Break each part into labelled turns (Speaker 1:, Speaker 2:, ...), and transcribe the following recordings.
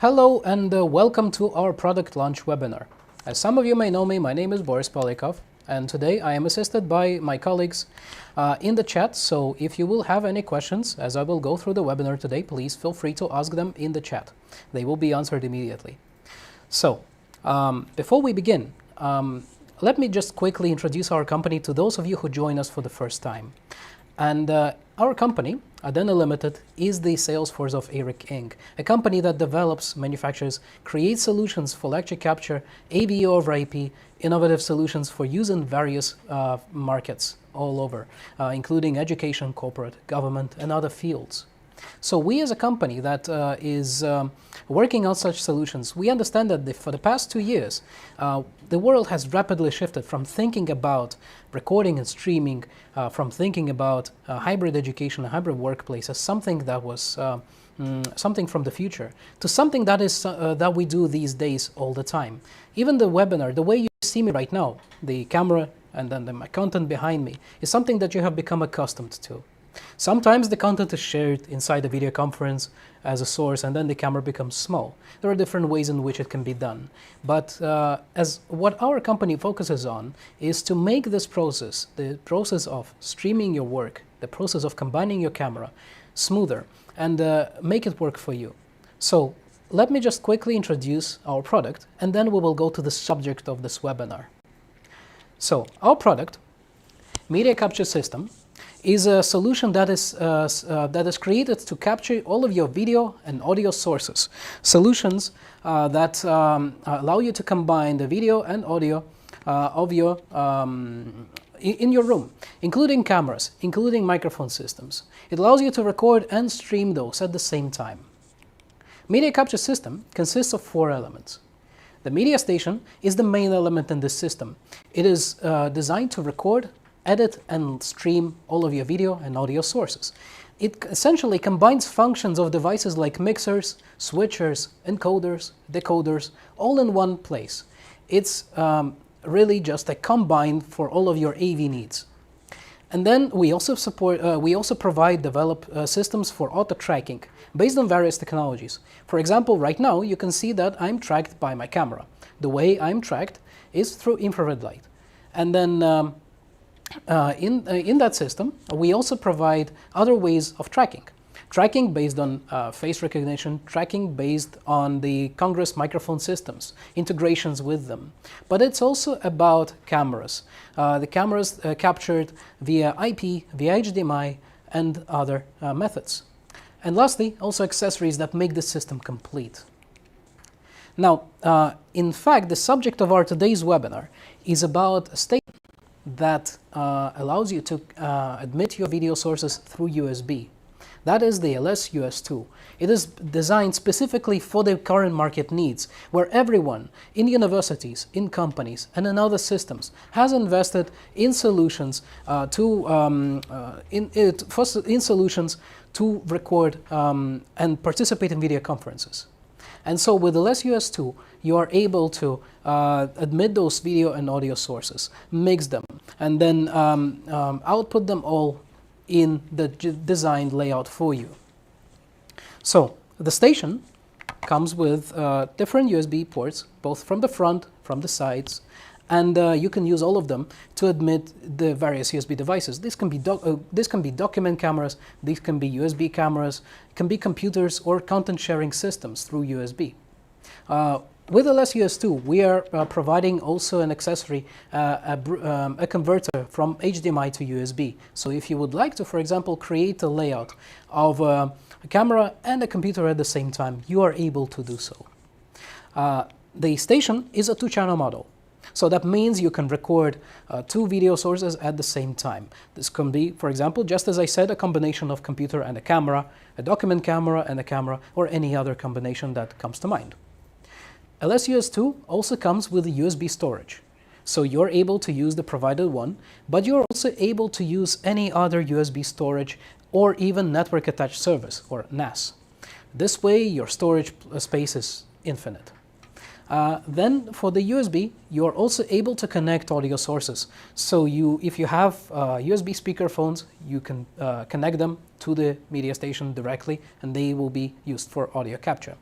Speaker 1: Hello and welcome to our product launch webinar. As some of you may know me, my name is Boris Polikov, and today I am assisted by my colleagues in the chat. So if you will have any questions as I will go through the webinar today, please feel free to ask them in the chat. They will be answered immediately. So before we begin, let me just quickly introduce our company to those of you who join us for the first time. And our company, Adena Limited, is the sales force of AREC Inc., a company that develops, manufactures, creates solutions for lecture capture, AV over IP, innovative solutions for use in various markets all over, including education, corporate, government, and other fields. So we as a company that is working on such solutions, we understand that for the past 2 years, the world has rapidly shifted from thinking about recording and streaming, from thinking about hybrid education, a hybrid workplace as something that was something from the future, to something that is that we do these days all the time. Even the webinar, the way you see me right now, the camera and then my content behind me, is something that you have become accustomed to. Sometimes the content is shared inside the video conference as a source, and then the camera becomes small. There are different ways in which it can be done. But as what our company focuses on is to make this process, the process of streaming your work, the process of combining your camera, smoother and make it work for you. So let me just quickly introduce our product, and then we will go to the subject of this webinar. So our product, Media Capture System, is a solution that is created to capture all of your video and audio sources. Solutions that allow you to combine the video and audio of your in your room, including cameras, including microphone systems. It allows you to record and stream those at the same time. Media Capture System consists of 4 elements. The media station is the main element in this system. It is designed to record, edit and stream all of your video and audio sources. It essentially combines functions of devices like mixers, switchers, encoders, decoders, all in one place. It's really just a combine for all of your AV needs. And then we also develop systems for auto tracking based on various technologies. For example, right now you can see that I'm tracked by my camera. The way I'm tracked is through infrared light. And then in that system, we also provide other ways of tracking. Tracking based on face recognition, tracking based on the Congress microphone systems, integrations with them. But it's also about cameras. The cameras captured via IP, via HDMI, and other methods. And lastly, also accessories that make the system complete. Now, in fact, the subject of our today's webinar is about a station that allows you to admit your video sources through USB. That is the LS-US2. It is designed specifically for the current market needs, where everyone in universities, in companies, and in other systems has invested in solutions solutions to record and participate in video conferences. And so with the LS-US2, you are able to admit those video and audio sources, mix them, and then output them all in the designed layout for you. So the station comes with different USB ports, both from the front, from the sides, and you can use all of them to admit the various USB devices. This can be document cameras, these can be USB cameras, can be computers or content sharing systems through USB. With LS-US2, we are providing also an accessory, a converter from HDMI to USB. So if you would like to, for example, create a layout of a camera and a computer at the same time, you are able to do so. The station is a 2-channel model. So that means you can record 2 video sources at the same time. This can be, for example, just as I said, a combination of computer and a camera, a document camera and a camera, or any other combination that comes to mind. LS-US2 also comes with USB storage. So you're able to use the provided one, but you're also able to use any other USB storage or even network attached service, or NAS. This way your storage space is infinite. Then for the USB, you are also able to connect audio sources. So if you have USB speaker phones, you can connect them to the media station directly, and they will be used for audio capture.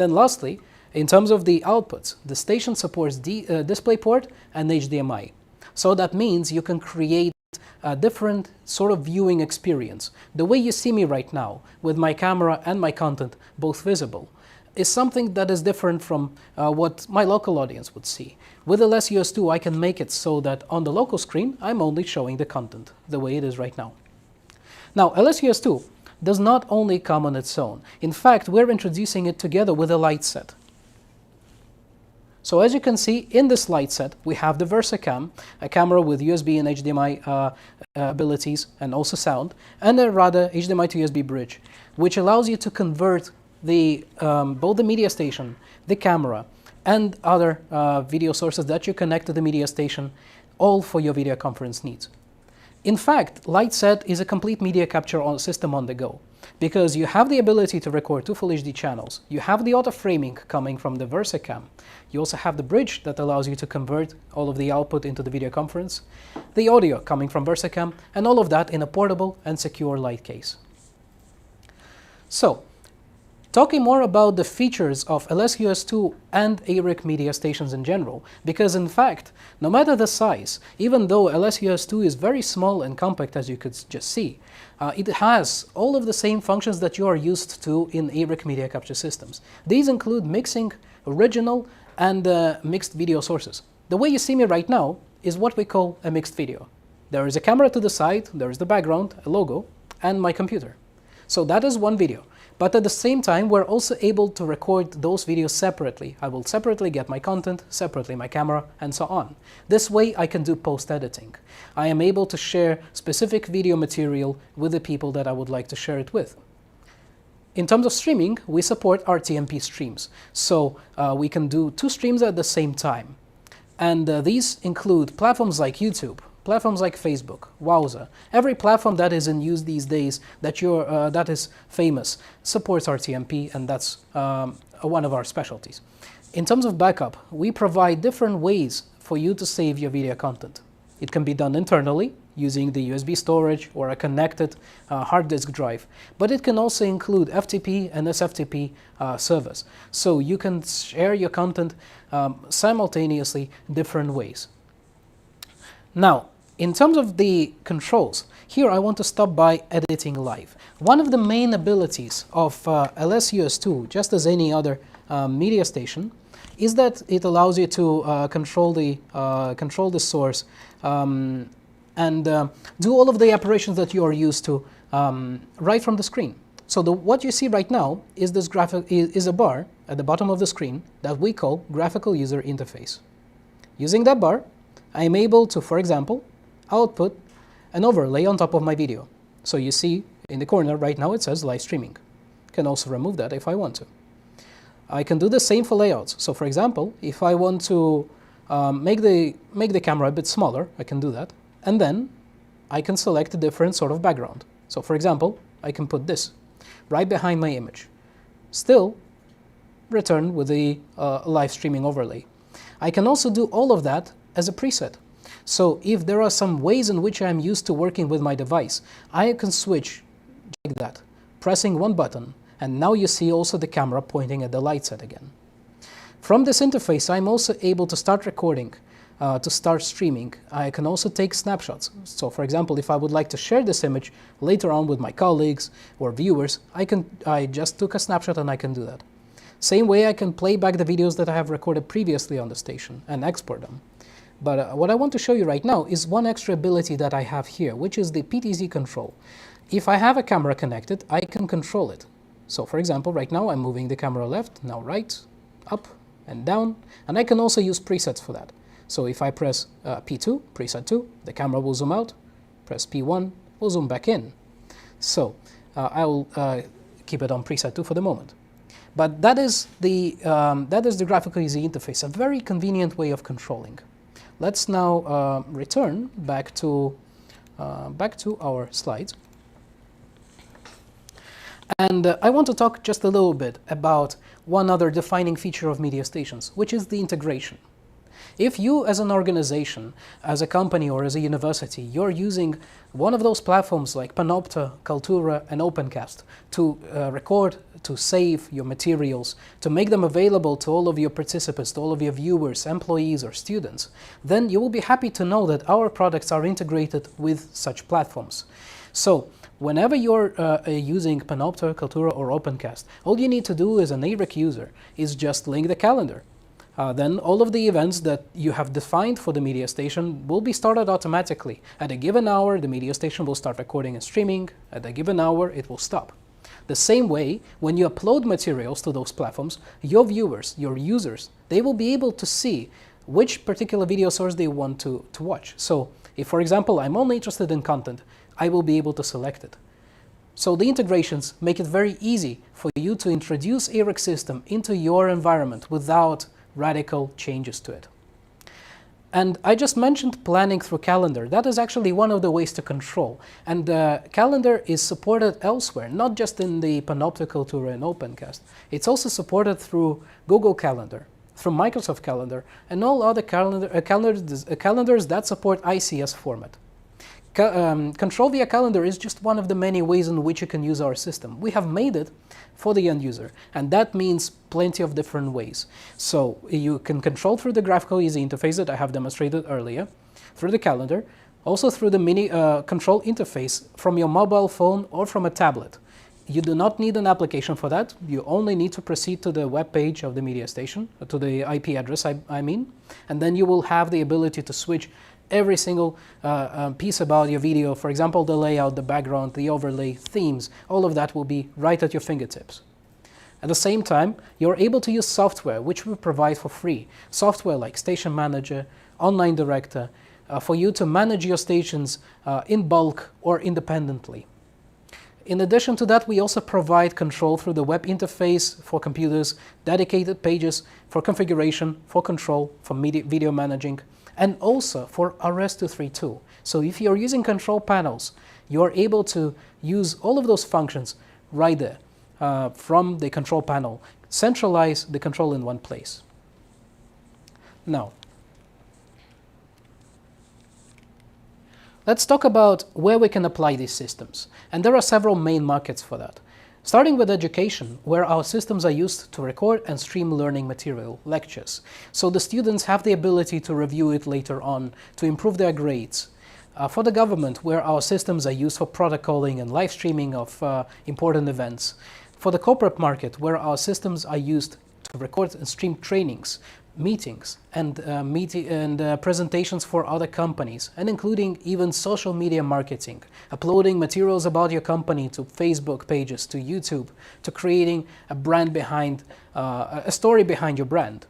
Speaker 1: Then lastly, in terms of the outputs, the station supports DisplayPort and HDMI. So that means you can create a different sort of viewing experience. The way you see me right now, with my camera and my content both visible, is something that is different from what my local audience would see. With LSUS2, I can make it so that on the local screen, I'm only showing the content the way it is right now. Now, LSUS2 does not only come on its own. In fact, we're introducing it together with a light set. So as you can see, in this light set, we have the VersaCam, a camera with USB and HDMI abilities and also sound, and a RADA HDMI to USB bridge, which allows you to convert both the media station, the camera, and other video sources that you connect to the media station, all for your video conference needs. In fact, LightSet is a complete media capture system on the go, because you have the ability to record 2 Full HD channels, you have the auto framing coming from the VersaCam, you also have the bridge that allows you to convert all of the output into the video conference, the audio coming from VersaCam, and all of that in a portable and secure light case. So, talking more about the features of LSUS2 and AREC media stations in general, because in fact, no matter the size, even though LSUS2 is very small and compact as you could just see, it has all of the same functions that you are used to in AREC media capture systems. These include mixing original and mixed video sources. The way you see me right now is what we call a mixed video. There is a camera to the side, there is the background, a logo, and my computer. So that is one video. But at the same time, we're also able to record those videos separately. I will separately get my content, separately my camera, and so on. This way, I can do post-editing. I am able to share specific video material with the people that I would like to share it with. In terms of streaming, we support RTMP streams. So we can do 2 streams at the same time. And these include platforms like YouTube, platforms like Facebook, Wowza. Every platform that is in use these days that is famous supports RTMP, and that's one of our specialties. In terms of backup, we provide different ways for you to save your video content. It can be done internally using the USB storage or a connected hard disk drive, but it can also include FTP and SFTP servers. So you can share your content simultaneously different ways. Now, in terms of the controls, here I want to stop by editing live. One of the main abilities of LSUS2, just as any other media station, is that it allows you to control the source and do all of the operations that you are used to right from the screen. So what you see right now is this is a bar at the bottom of the screen that we call Graphical User Interface. Using that bar, I am able to, for example, output an overlay on top of my video. So you see in the corner right now it says live streaming. I can also remove that if I want to. I can do the same for layouts. So for example, if I want to make the camera a bit smaller, I can do that. And then I can select a different sort of background. So for example, I can put this right behind my image. Still return with the live streaming overlay. I can also do all of that as a preset. So if there are some ways in which I'm used to working with my device, I can switch like that, pressing one button, and now you see also the camera pointing at the light set again. From this interface, I'm also able to start recording, to start streaming. I can also take snapshots. So for example, if I would like to share this image later on with my colleagues or viewers, I just took a snapshot and I can do that. Same way I can play back the videos that I have recorded previously on the station and export them. But what I want to show you right now is one extra ability that I have here, which is the PTZ control. If I have a camera connected, I can control it. So for example, right now I'm moving the camera left, now right, up and down, and I can also use presets for that. So if I press P2, preset 2, the camera will zoom out, press P1, will zoom back in. So I will keep it on preset 2 for the moment. But that is the graphical user interface, a very convenient way of controlling. Let's now return back to our slides. And I want to talk just a little bit about one other defining feature of media stations, which is the integration. If you as an organization, as a company or as a university, you're using one of those platforms like Panopta, Kaltura and Opencast to record, to save your materials, to make them available to all of your participants, to all of your viewers, employees or students, then you will be happy to know that our products are integrated with such platforms. So whenever you're using Panopta, Kaltura or Opencast, all you need to do as an AREC user is just link the calendar. Then all of the events that you have defined for the media station will be started automatically. At a given hour, the media station will start recording and streaming. At a given hour, it will stop. The same way, when you upload materials to those platforms, your viewers, your users, they will be able to see which particular video source they want to watch. So if, for example, I'm only interested in content, I will be able to select it. So the integrations make it very easy for you to introduce AREC system into your environment without radical changes to it. And I just mentioned planning through calendar. That is actually one of the ways to control. And calendar is supported elsewhere, not just in the Panopta, Kaltura and Opencast. It's also supported through Google Calendar, through Microsoft Calendar, and all other calendars that support ICS format. Control via calendar is just one of the many ways in which you can use our system. We have made it for the end user, and that means plenty of different ways. So you can control through the graphical easy interface that I have demonstrated earlier, through the calendar, also through the mini control interface from your mobile phone or from a tablet. You do not need an application for that. You only need to proceed to the web page of the media station, to the IP address I mean, and then you will have the ability to switch every single piece about your video, for example, the layout, the background, the overlay, themes, all of that will be right at your fingertips. At the same time, you're able to use software, which we provide for free. Software like Station Manager, Online Director, for you to manage your stations in bulk or independently. In addition to that, we also provide control through the web interface for computers, dedicated pages for configuration, for control, for video managing, and also for RS-232. So if you're using control panels, you're able to use all of those functions right there from the control panel. Centralize the control in one place. Now, let's talk about where we can apply these systems. And there are several main markets for that. Starting with education, where our systems are used to record and stream learning material, lectures. So the students have the ability to review it later on, to improve their grades. For the government, where our systems are used for protocolling and live streaming of important events. For the corporate market, where our systems are used to record and stream trainings, meetings, and presentations for other companies, and including even social media marketing, uploading materials about your company to Facebook pages, to YouTube, to creating a brand behind, a story behind your brand.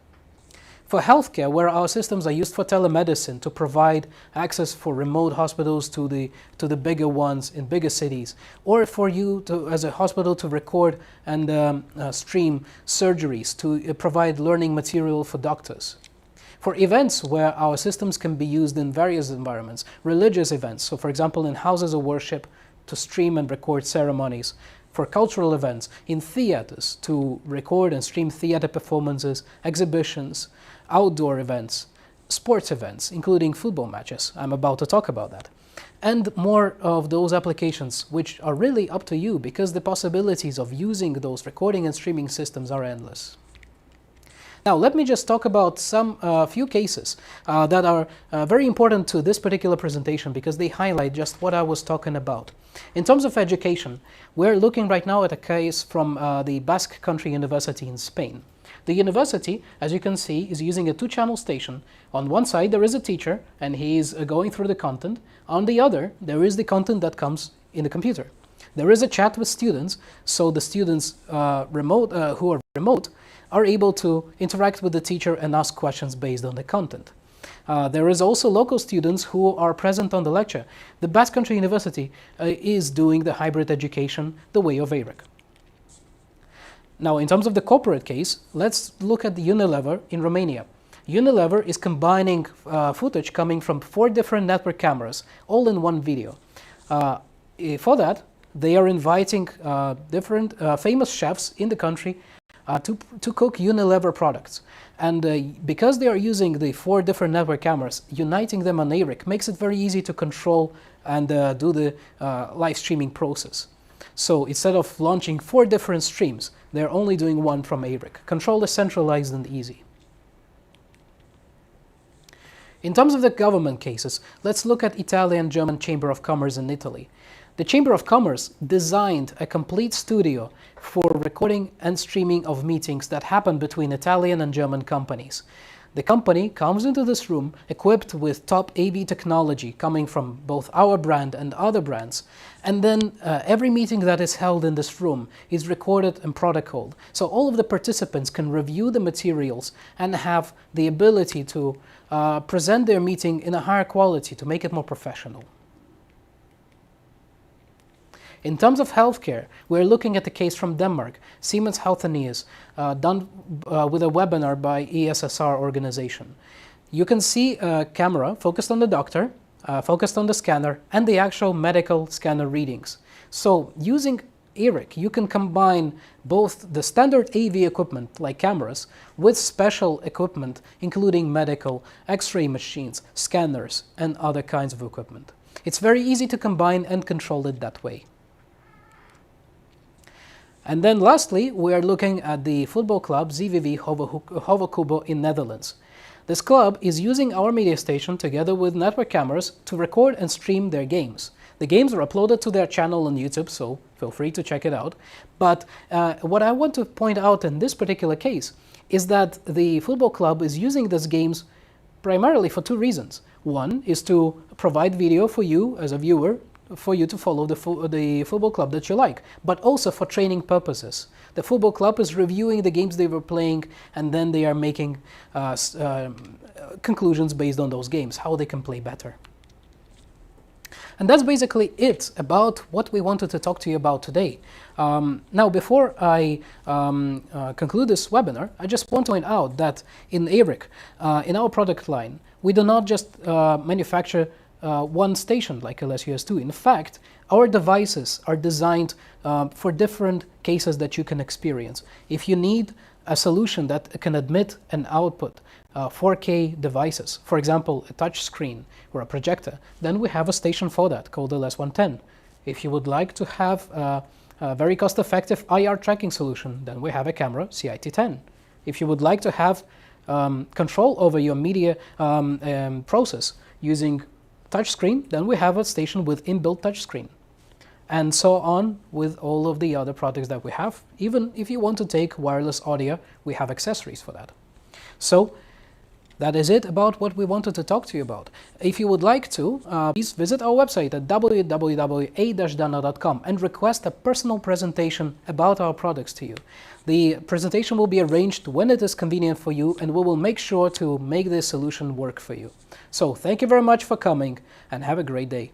Speaker 1: For healthcare, where our systems are used for telemedicine to provide access for remote hospitals to the bigger ones in bigger cities, or for you to, as a hospital, to record and stream surgeries to provide learning material for doctors. For events, where our systems can be used in various environments, religious events, so for example in houses of worship to stream and record ceremonies. For cultural events, in theaters to record and stream theater performances, exhibitions, outdoor events, sports events, including football matches. I'm about to talk about that. And more of those applications, which are really up to you because the possibilities of using those recording and streaming systems are endless. Now, let me just talk about some few cases that are very important to this particular presentation because they highlight just what I was talking about. In terms of education, we're looking right now at a case from the Basque Country University in Spain. The university, as you can see, is using a two-channel station. On one side, there is a teacher, and he is going through the content. On the other, there is the content that comes in the computer. There is a chat with students, so the students who are remote are able to interact with the teacher and ask questions based on the content. There is also local students who are present on the lecture. The Basque Country University is doing the hybrid education the way of AREC. Now, in terms of the corporate case, let's look at the Unilever in Romania. Unilever is combining footage coming from 4 different network cameras, all in one video. For that, they are inviting different famous chefs in the country to cook Unilever products. And because they are using the 4 different network cameras, uniting them on AREC makes it very easy to control and do the live streaming process. So instead of launching 4 different streams, they're only doing one from AREC. Control is centralized and easy. In terms of the government cases, let's look at Italian German Chamber of Commerce in Italy. The Chamber of Commerce designed a complete studio for recording and streaming of meetings that happen between Italian and German companies. The company comes into this room equipped with top AV technology coming from both our brand and other brands, and then every meeting that is held in this room is recorded and protocoled. So all of the participants can review the materials and have the ability to present their meeting in a higher quality to make it more professional. In terms of healthcare, we're looking at a case from Denmark, Siemens Healthineers, done with a webinar by ESSR organization. You can see a camera focused on the doctor, focused on the scanner, and the actual medical scanner readings. So using AREC, you can combine both the standard AV equipment, like cameras, with special equipment, including medical, X-ray machines, scanners, and other kinds of equipment. It's very easy to combine and control it that way. And then lastly, we are looking at the football club ZVV Hovokubo in Netherlands. This club is using our media station together with network cameras to record and stream their games. The games are uploaded to their channel on YouTube, so feel free to check it out. But what I want to point out in this particular case is that the football club is using these games primarily for 2 reasons. One is to provide video for you as a viewer, for you to follow the football club that you like, but also for training purposes. The football club is reviewing the games they were playing, and then they are making conclusions based on those games, how they can play better. And that's basically it about what we wanted to talk to you about today. Now, before I conclude this webinar, I just want to point out that in AREC, in our product line, we do not just manufacture one station like LSUS2. In fact, our devices are designed for different cases that you can experience. If you need a solution that can admit and output 4K devices, for example, a touch screen or a projector, then we have a station for that called LS110. If you would like to have a very cost-effective IR tracking solution, then we have a camera, CIT10. If you would like to have control over your media process using touchscreen, then we have a station with inbuilt touchscreen. And so on with all of the other products that we have. Even if you want to take wireless audio, we have accessories for that. So that is it about what we wanted to talk to you about. If you would like to, please visit our website at www.a-dano.com and request a personal presentation about our products to you. The presentation will be arranged when it is convenient for you, and we will make sure to make this solution work for you. So thank you very much for coming, and have a great day.